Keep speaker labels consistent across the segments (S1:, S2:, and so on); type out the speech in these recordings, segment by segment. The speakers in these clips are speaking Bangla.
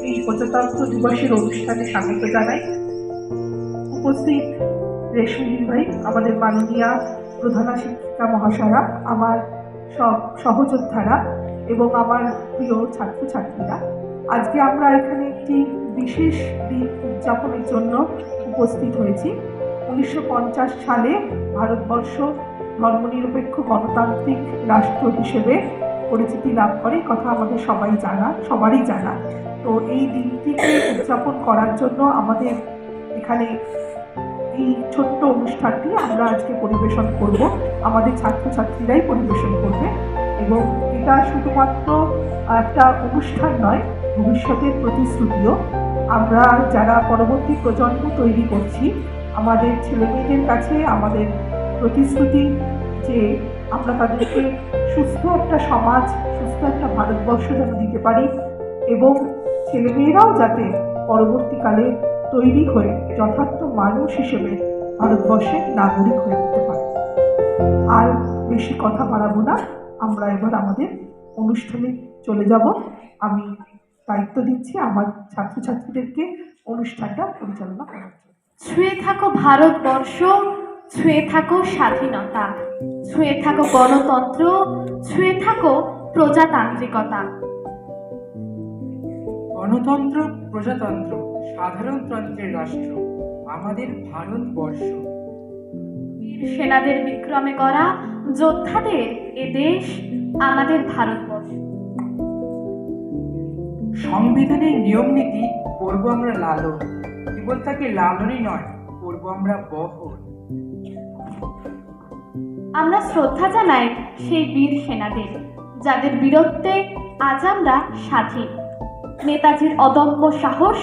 S1: এই প্রজাতন্ত্র দিবসের অনুষ্ঠানে স্বাগত জানাই। উপস্থিত রেশমি ভাই, আমাদের মাননীয়া প্রধান শিক্ষিকা মহাশয়া, আমার সব সহযোদ্ধারা এবং আমার প্রিয় ছাত্রছাত্রীরা, আজকে আমরা এখানে একটি বিশেষ দিন উদযাপনের জন্য উপস্থিত হয়েছি। 1950 সালে ভারতবর্ষ ধর্মনিরপেক্ষ গণতান্ত্রিক রাষ্ট্র হিসেবে পরিচিতি লাভ করে, কথা আমাদের সবারই জানা। তো এই দিনটিকে উদযাপন করার জন্য আমাদের এখানে এই ছোট্ট অনুষ্ঠানটি আমরা আজকে পরিবেশন করব, আমাদের ছাত্রছাত্রীরাই পরিবেশন করবে। এবং এটা শুধুমাত্র একটা অনুষ্ঠান নয়, ভবিষ্যতের প্রতিশ্রুতিও। আমরা যারা পরবর্তী প্রজন্ম তৈরি করছি, আমাদের ছেলেমেয়েদের কাছে আমাদের প্রতিশ্রুতি যে আমরা তাদেরকে সুস্থ একটা সমাজ, সুস্থ একটা ভারতবর্ষ যেন দিতে পারি এবং ছেলেমেয়েরাও যাতে পরবর্তীকালে তৈরি হয়ে যথার্থ মানুষ হিসেবে ভারতবর্ষের নাগরিক হয়ে উঠতে পারে। আর বেশি কথা বাড়াবো না, আমরা এবার আমাদের অনুষ্ঠানে চলে যাব। আমি দায়িত্ব দিচ্ছি আমার ছাত্রছাত্রীদেরকে অনুষ্ঠানটা পরিচালনা করার জন্য।
S2: ছুঁয়ে থাকো ভারতবর্ষ, ছুঁয়ে থাকো স্বাধীনতা, ছুঁয়ে থাকো গণতন্ত্র, ছুঁয়ে থাকো প্রজাতান্ত্রিকতা।
S3: গণতন্ত্র, প্রজাতন্ত্র, সাধারণতন্ত্রের রাষ্ট্র আমাদের ভারতবর্ষ।
S2: বীর সেনাদের বিক্রমে গড়া যোদ্ধাদের এ দেশ আমাদের ভারতবর্ষ।
S3: সংবিধানের নিয়ম নীতি করব আমরা লালন, কেবল তাকে লালনই নয়, করব আমরা বহন।
S2: আমরা শ্রদ্ধা জানাই সেই বীর সেনাদের, যাদের বীরত্বে আজ আমরা স্বাধীন। নেতাজির অদম্য সাহস,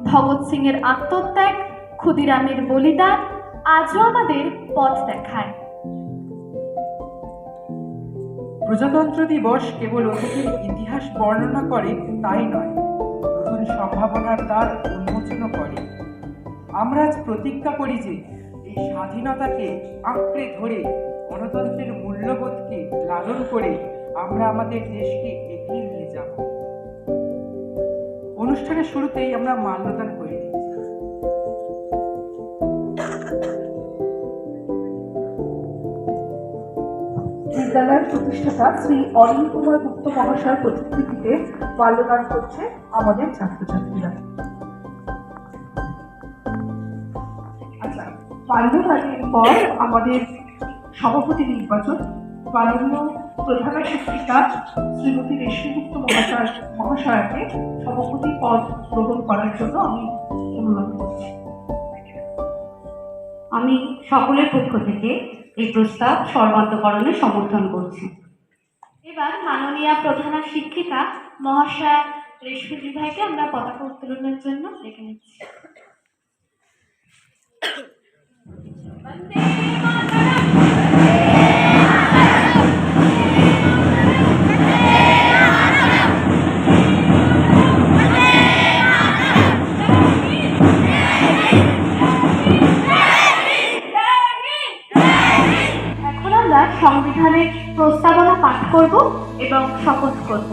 S2: ভগৎ সিং এর আত্মত্যাগ, ক্ষুদিরামের বলিদান আজও আমাদের পথ দেখায়।
S3: প্রজাতন্ত্র দিবস কেবল অতীতের ইতিহাস বর্ণনা করে তাই নয়, নতুন সম্ভাবনার দ্বার উন্মোচন করে। আমরা আজ প্রতিজ্ঞা করি যে এই স্বাধীনতাকে আঁকড়ে ধরে, গণতন্ত্রের মূল্যবোধকে লালন করে আমরা আমাদের দেশকে এগিয়ে নিয়ে যাব। অনুষ্ঠানের শুরুতেই আমরা মাল্যদান করে দিচ্ছি।
S1: বিদ্যালয়ের প্রতিষ্ঠাতা শ্রী অনিল কুমার গুপ্ত মহাশয়ের প্রতিকৃতিতে মাল্যদান করছে আমাদের ছাত্রছাত্রীরা। আচ্ছা, মাল্যদানের পর আমাদের সভাপতি নির্বাচন। মাননীয় প্রধান শিক্ষিকা শ্রীমতী রেশমি গুপ্ত মহাশয়াকে সভাপতি পদ গ্রহণ করার জন্য আমি অনুরোধ করছি।
S4: আমি সকলের পক্ষ থেকে এই প্রস্তাব সর্বান্তকরণে সমর্থন করছি।
S2: এবার মাননীয়া প্রধান শিক্ষিকা মহাশয়া রেশমি ভাইকে আমরা পতাকা উত্তোলনের জন্য ডেকে নিচ্ছি। এখন আমরা সংবিধানের প্রস্তাবনা পাঠ করব এবং শপথ করব।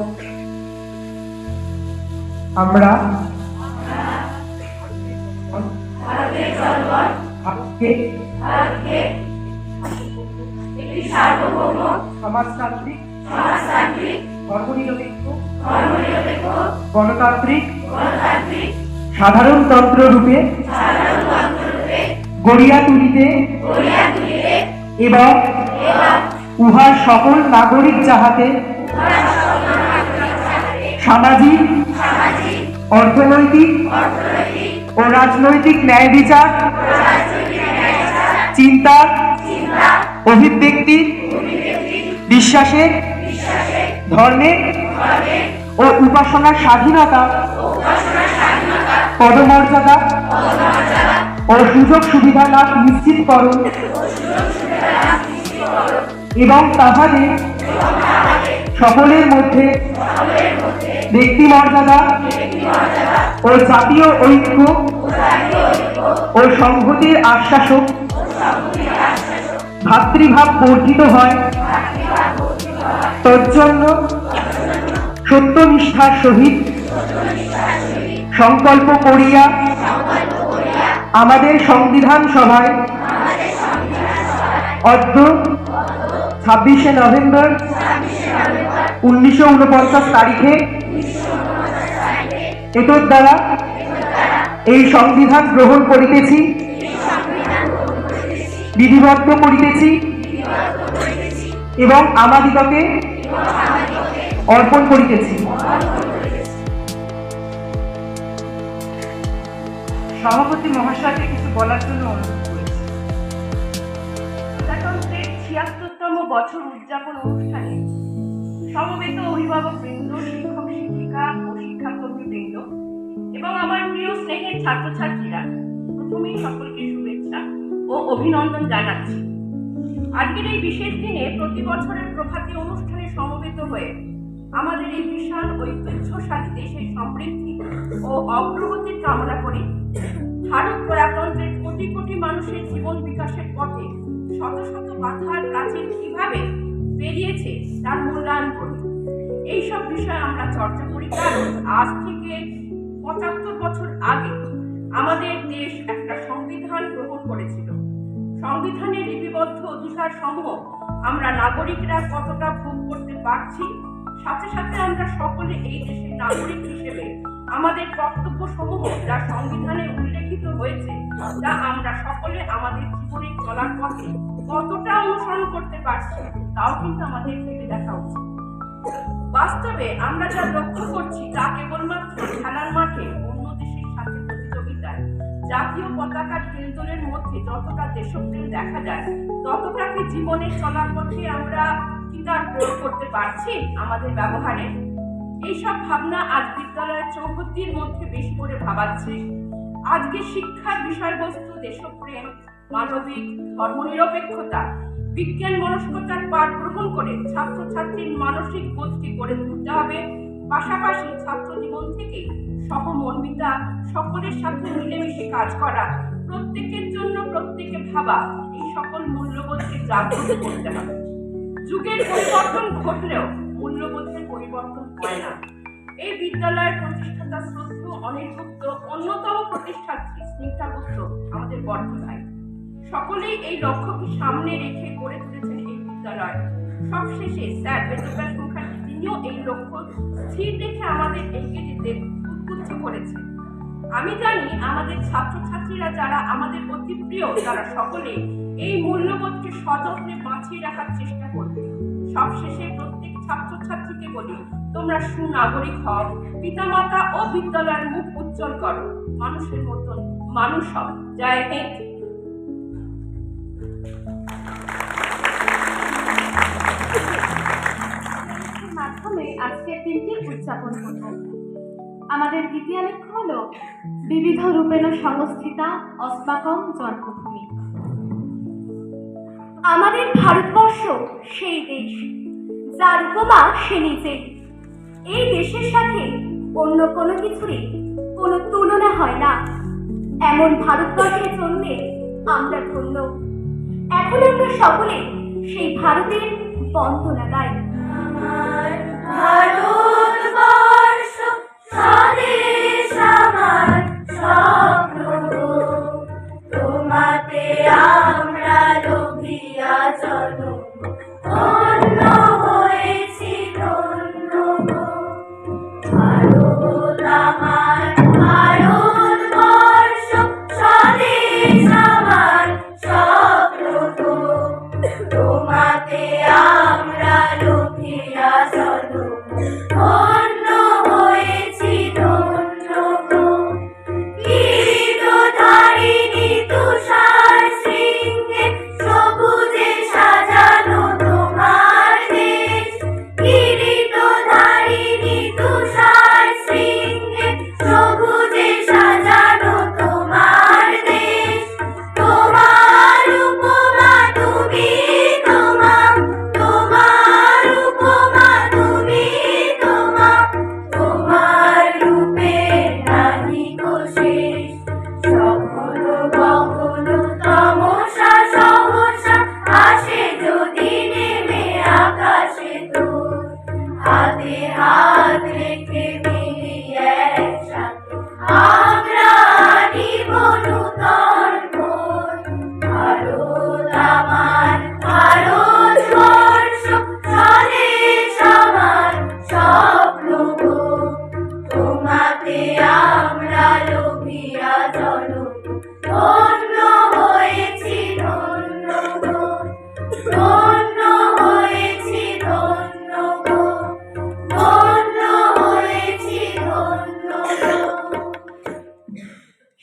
S3: আমরা আজকে সমাজতান্ত্রিক, ধর্মনিরপেক্ষ, গণতান্ত্রিক, সাধারণতন্ত্র রূপে গড়িয়া তুলিতে এবং উহার সকল নাগরিক যাহাতে সামাজিক, অর্থনৈতিক ও রাজনৈতিক ন্যায় বিচার, চিন্তা, অভিব্যক্তি, বিশ্বাসের, ধর্মের ও উপাসনার স্বাধীনতা, পদমর্যাদা ও সুযোগ সুবিধা লাভ নিশ্চিতকরণ এবং তাহাদের সকলের মধ্যে ব্যক্তি মর্যাদা ও জাতীয় ঐক্য ও সংহতির আশ্বাসক ভাতৃভাব বর্ধিত হয়, তজ্জন্য সত্যনিষ্ঠার সহিত সংকল্প করিয়া আমাদের সংবিধান সভায় অদ্য 26শে নভেম্বর 1949 তারিখে এতদ দ্বারা এই সংবিধান গ্রহণ করিতেছি, বিধিবদ্ধ করিতেছি এবং আমাদিগকে অর্পণ করিতেছি। সভাপতি মহাশয়কে কিছু বলার জন্য অনুরোধ করেছি।
S5: প্রজাতন্ত্রের ৭৬তম বছর উদযাপন অনুষ্ঠানে সমবেত অভিভাবক বৃন্দ, শিক্ষক শিক্ষিকা ও শিক্ষাকর্মী বৃন্দ এবং আমার প্রিয় স্নেহের ছাত্রছাত্রীরা, প্রথমেই সকলকে শুভেচ্ছা ও অভিনন্দন জানাচ্ছি। আজকের এই বিশেষ দিনে প্রতি বছরের প্রভাতী অনুষ্ঠানে সমবেত হয়ে আমাদের এই বিশাল ঐতিহ্যশালী দেশের সমৃদ্ধি ও অগ্রগতির কামনা করি। ভারত প্রজাতন্ত্রের কোটি কোটি মানুষের জীবন বিকাশের পথে শত শত বাধার প্রাচীর কিভাবে পেরিয়েছে তার মূল্যায়ন করি। এইসব বিষয়ে আমরা চর্চা করি, কারণ আজ থেকে ৭৫ বছর আগে আমাদের দেশ একটা সংবিধান গ্রহণ করেছিল। সংবিধানের লিপিবদ্ধ অধিকার সমূহ আমরা নাগরিকরা কতটা ভোগ করতে পারছি, সাথে সাথে আমরা সকলে এই দেশের নাগরিক হিসেবে আমাদের কর্তব্য সমূহ যা সংবিধানে উল্লেখিত হয়েছে তা আমরা সকলে আমাদের জীবনে চলার পথে কতটা অনুসরণ করতে পারছি তাও কিন্তু আমাদের ভেবে দেখা উচিত। বাস্তবে আমরা যা লক্ষ্য করছি তা কেবলমাত্র খেলার মাঠে অন্য দেশের সাথে প্রতিযোগিতায় জাতীয় পতাকার কেন্দ্রের মধ্যে যতটা দেশপ্রেম দেখা যায়, ততটা কি জীবনের চলার পথে আমরা কি তার প্রয়োগ করতে পারছি আমাদের ব্যবহারে? এইসব ভাবনা আজ বিদ্যালয়ের চৌহদ্দির মধ্যে বেশি করে ভাবাচ্ছে। আজকে শিক্ষার বিষয়বস্তু দেশপ্রেম, মানবিক, ধর্মনিরপেক্ষতা, বিজ্ঞান মনস্কতার পাঠ গ্রহণ করে ছাত্রছাত্রীর মানসিক বোধকে গড়ে তুলতে হবে। পাশাপাশি ছাত্র জীবন থেকে সহমর্মিতা, সকলের সাথে মিলেমিশে কাজ করা, প্রত্যেকের জন্য প্রত্যেকে ভাবা, এই সকল মূল্যবোধকে জাগ্রত করতে হবে। যুগের পরিবর্তন ঘটলেও মূল্যবোধের পরিবর্তন হয় না। এই বিদ্যালয়ের প্রতিষ্ঠাতা শ্রদ্ধেয় অনির্বুদ্ধ অন্যতম প্রতিষ্ঠাত্রী স্নিগ্ধা গুপ্ত আমাদের বর্ধ ভাই, সকলেই এই লক্ষ্যকে সামনে রেখে গড়ে তুলেছেন এই বিদ্যালয়। সবশেষে স্যার বেদব্যাস মুখার্জি তিনিও এই লক্ষ্য স্থির রেখে আমাদের এগিয়ে যেতে উদ্বুদ্ধ করেছেন। আমি জানি আমাদের ছাত্রছাত্রীরা যারা আমাদের অতি প্রিয়, তারা সকলে এই মূল্যবোধকে সযত্নে বাঁচিয়ে রাখার চেষ্টা করবে। সবশেষে প্রত্যেক ছাত্রছাত্রীকে বলি, তোমরা সুনাগরিক হও, পিতামাতা ও বিদ্যালয়ের মুখ উজ্জ্বল করো, মানুষের মতন মানুষ হও। জয় হিন্দ।
S2: মাধ্যমে আজকের দিনটি উদযাপন করব। আমাদের দ্বিতীয় লক্ষ্য হল বিবিধ রূপেণ সংস্থিতা অস্মাকম জন্মভূমি।
S6: আমাদের ভারতবর্ষ সেই দেশ যার উপমা সে নিজেই। এই দেশের সাথে অন্য কোনো কিছুরই কোনো তুলনা হয় না। এমন ভারতবর্ষের জন্যে আমরা ধন্য। এখন আমরা সকলে সেই ভারতের বন্দনা গাই। আমার ভারতবর্ষ স্বদেশ আমার স্বপ্ন, তোমাতে আমরা লোভিয়া জন্ম, ধন্য হয়েছি ধন্য। ভারত আমার ভারতবর্ষ স্বদেশ আমার স্বপ্ন, তোমাতে আমরা লোভিয়া জন্ম, ধন্য হয়েছি ধন্য।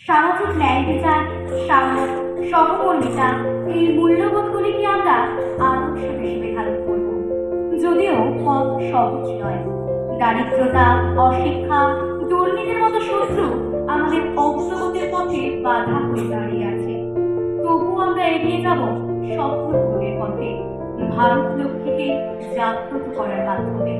S6: সামাজিক ন্যায় বিচার, সাম্য, সহমর্মিতা, এই মূল্যবোধগুলিকে আমরা আদর্শ হিসেবে ধারণ করব। যদিও পথ সহজ নয়, দারিদ্রতা, অশিক্ষা, দুর্নীতির মতো শত্রু আমাদের অগ্রগতির পথে বাধা হয়ে দাঁড়িয়ে আছে, তবু আমরা এগিয়ে যাব স্বপ্ন পূরণের পথে, ভারত লক্ষ্মীকে জাগ্রত করার মাধ্যমে।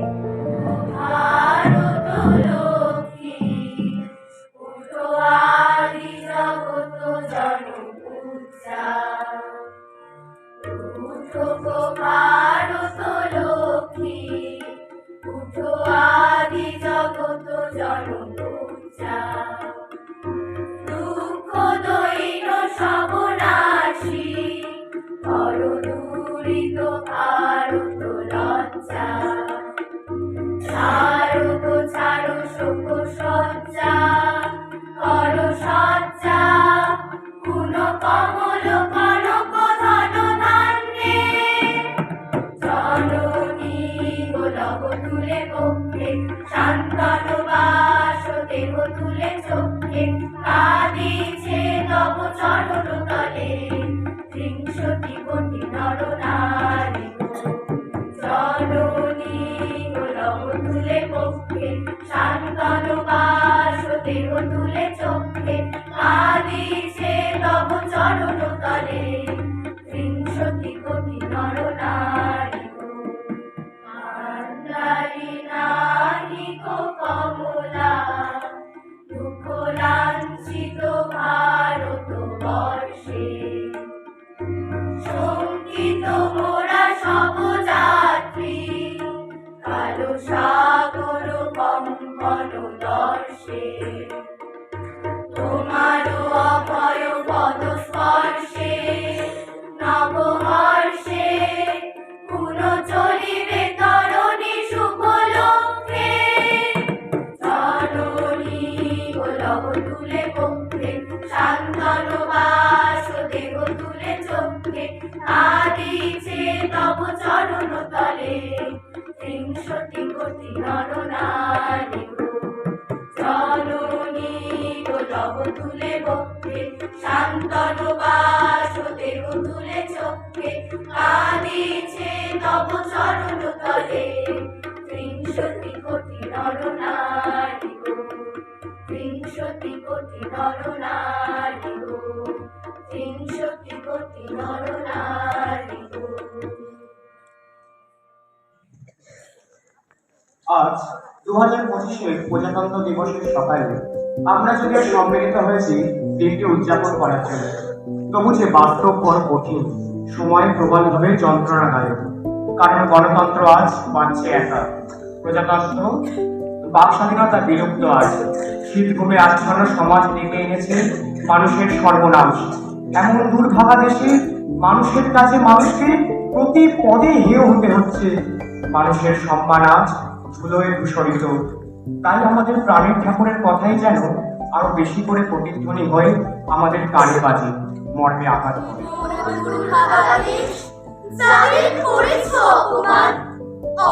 S7: আজ 2025 প্রজাতন্ত্র দিবসের সকালে আমরা যদিও সম্মিলিত হয়েছি দিনটি উদযাপন করার জন্য, তবু যে বাস্তব পর কঠিন, সময় প্রবলভাবে যন্ত্রণাদায়ক। কারণ গণতন্ত্র আজ বাঁচছে একা, প্রজাতন্ত্র, বাক স্বাধীনতা বিলুপ্ত আজ। শীতঘুমে আচ্ছন্ন সমাজ ডেকে এনেছে মানুষের সর্বনাশ। এমন দুর্ভাগা দেশে মানুষের কাছে মানুষকে প্রতি পদে হেয় হতে হচ্ছে। মানুষের সম্মান আজ ধুলোয় ধূসরিত। তাই আমাদের প্রাণের ঠাকুরের কথাই যেন আরো বেশি করে প্রতিধ্বনি হয়ে আমাদের কানে বাজে, মর্মে আঘাত করে।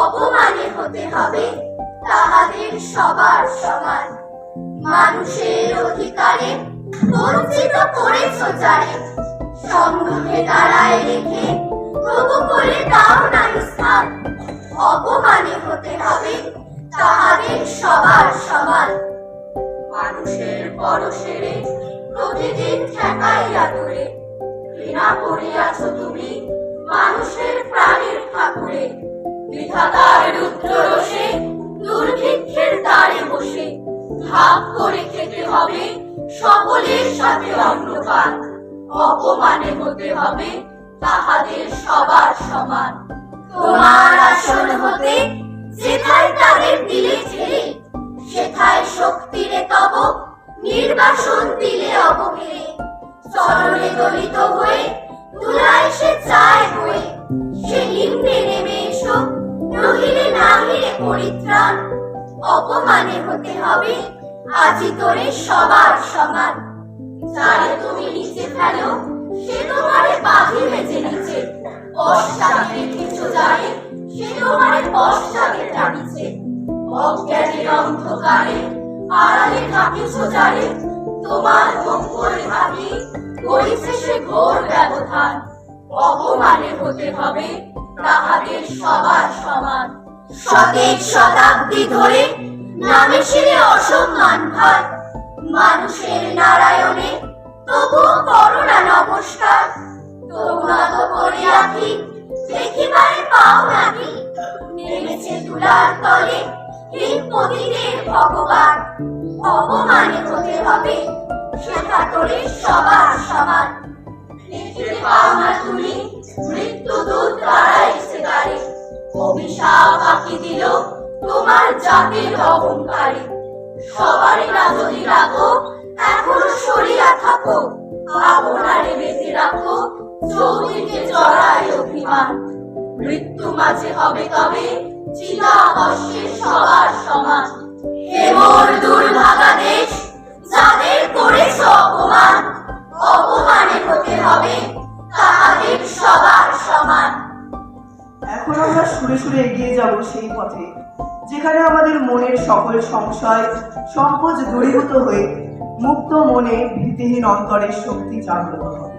S8: অপমানে হতে হবে তাহাদের সবার সমান। মানুষের অধিকারে বঞ্চিত করেছ যারে, সম্মুখে দাঁড়ায় রেখে তবু করে দাও না স্থান। অপমানে হতে হবে তাহাদের সবার সমান। মানুষের পরশেরে প্রতিদিন ঠেকাইয়া দূরে, ঘৃণা করিয়াছ তুমি মানুষের প্রাণের ঠাকুরে। বিধাতার রুদ্র রোষে দুর্ভিক্ষের দ্বারে বসে ভাগ করে খেতে হবে সকলের সাথে অন্নপান। অপমানে হতে হবে তাহাদের সবার সমান। তোমার আসন হতে যেথায় তাদের দিলে ছেড়ে, সেথায় শক্তিরে তব নির্বাসন দিলে অবহেলে। চরণে দলিত হয়ে তুলায় সে চায় হয়ে, সে নিম্নে নেমে এসো নহিলে নাহিরে পরিত্রাণ। অপমানে হতে হবে আজি তোরে সবার সমান। যারে তুমি নিচে ফেলো সে তোমারে বাঁধিবে যে নিচে, পশ্চাতে রেখেছো যারে সে তোমারে পশ্চাতে টানিছে। অজ্ঞানের অন্ধকারে আড়ালে থাকিছো যারে, তোমার মঙ্গল ভাবি করিছে সে ঘোর ব্যবধান। অপমানে হতে হবে তাহাদের সবার সমান। শতেক শতাব্দী ধরে নামে শিরে অসম্মান ভার। মানুষের নারায়ণে তবুও করো না নমস্কার। তবুনা তো করে রাখি দেখিবারে পাও নাকি। নেমেছে তুলার তলে হীন পতিদের ভগবান। অপমানে হতে হবে সেটা তোরে সবার সমান। দেখতে পাও না তুমি মৃত্যু দূত দাঁড়াইছে দ্বারে। অভিশাপ আঁকি দিল তোমার জাতির অহংকারে। সবারই না যদি রাখো এখনো সরিয়া থাকো। আপনারে বেঁধে রাখো চৌদিকে জড়ায় অভিমান। মৃত্যু মাঝে হবে তবে চিতাভস্মের সবার সমান। হে মোর দুর্ভাগা দেশ যাদের করেছ অপমান। অপমানে হতে হবে তাহাদের সবার সমান।
S9: এখন আমরা সুরে সুরে এগিয়ে যাব সেই পথে যেখানে আমাদের মনের সকল সংশয় সংকোচ দূরীভূত হয়ে মুক্ত মনে ভীতিহীন অন্তরের শক্তি জাগ্রত হবে।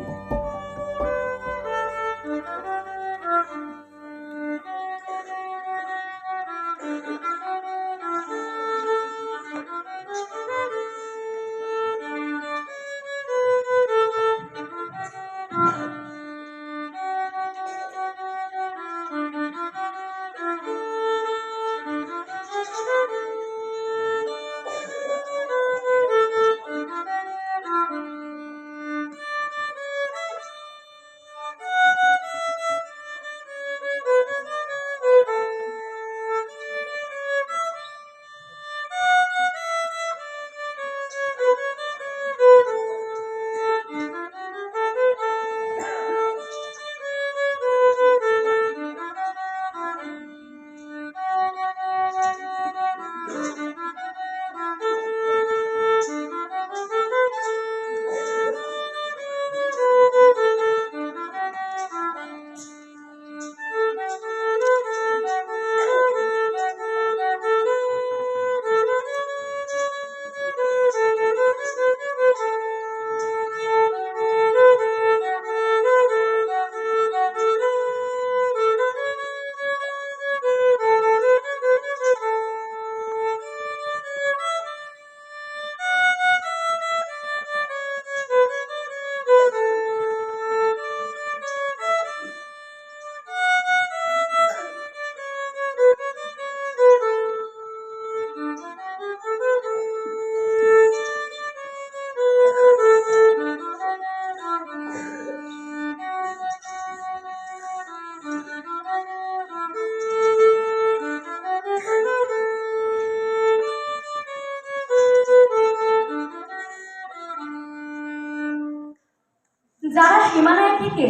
S6: যারা সীমানায় থেকে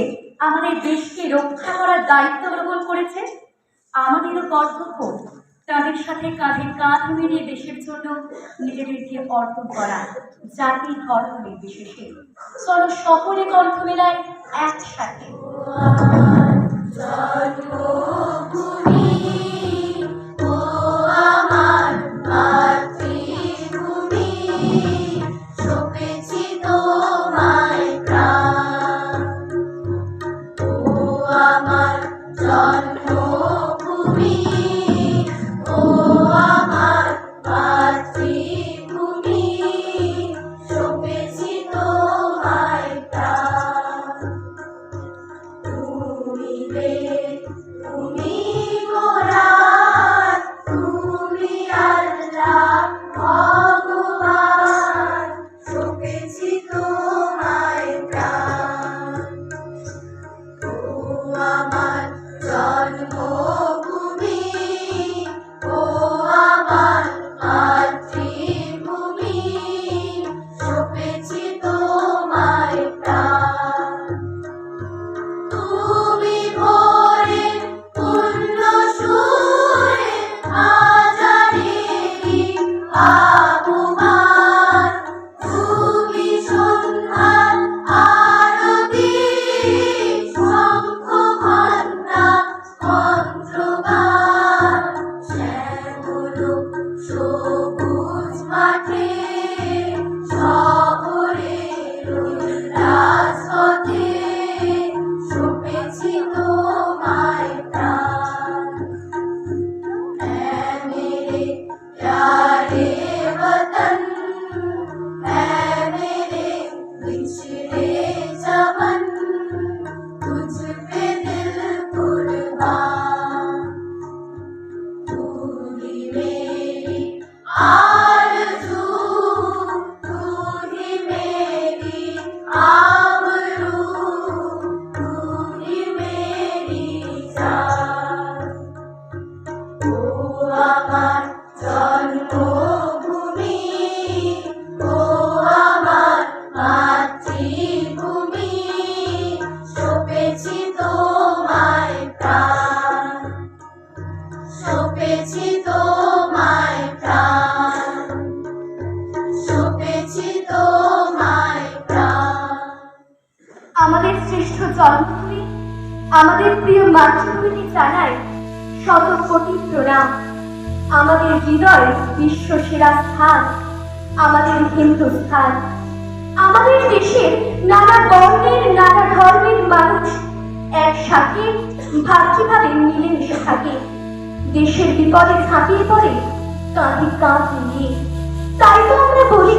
S6: আমাদের দেশকে রক্ষা করার দায়িত্ব গ্রহণ করেছে, আমাদেরও কর্তব্য তাদের সাথে কাঁধে কাঁধ মিলিয়ে দেশের জন্য নিজেদেরকে অর্পণ করা, জাতি ধর্ম নির্বিশেষে। চলো সকলে কণ্ঠ মেলায় একসাথে।
S8: তুমি
S6: শ্রেষ্ঠ জন্মভূমি আমাদের প্রিয় মাতৃভূমিকে জানাই শত কোটি প্রণাম। আমাদের হৃদয় বিশ্ব সেরা স্থান আমাদের হিন্দুস্থান। আমাদের দেশের নানা বর্ণের নানা ধর্মের মানুষ একসাথে ভাতৃভাবে মিলেমিশে থাকে। দেশের বিপদে ঝাঁপিয়ে পড়ে কাঁধে কাঁধ মিলিয়ে। তাই তো আমরা বলি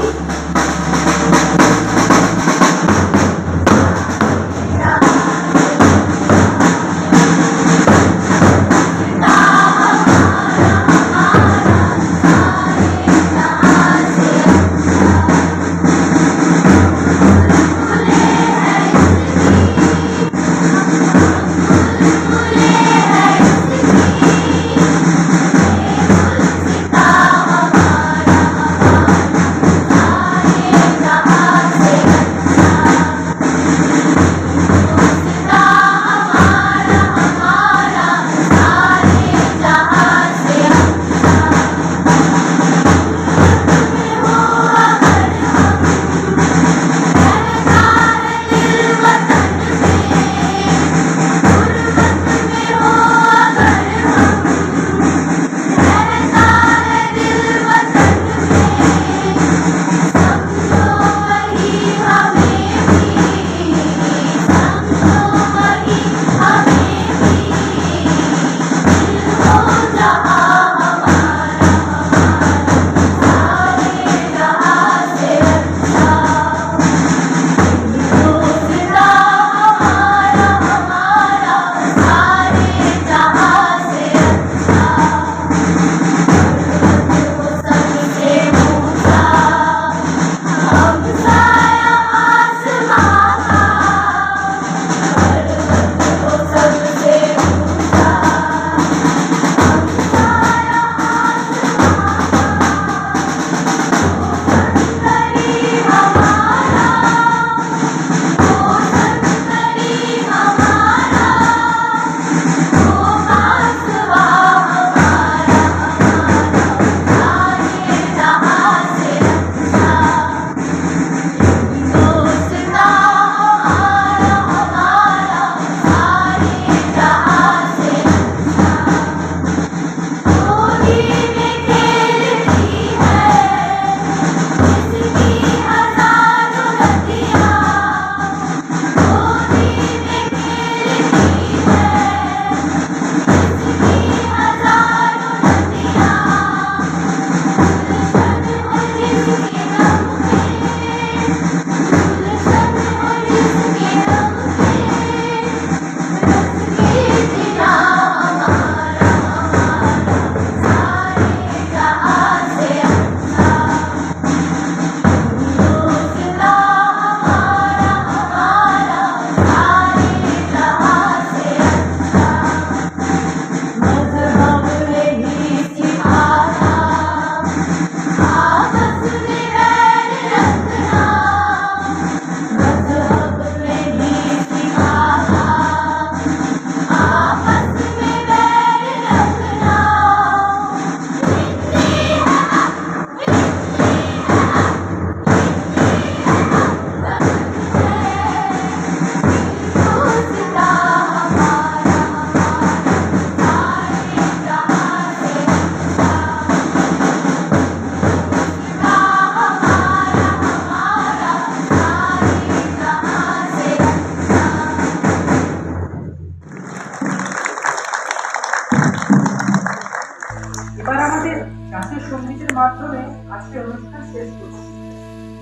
S3: এবার আমাদের জাতীয় সঙ্গীতের মাধ্যমে আজকের অনুষ্ঠান শেষ করছি।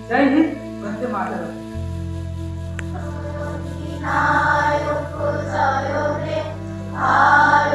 S3: জয় হিন্দ, বন্দে মাতরম।
S8: জয় হে ভারত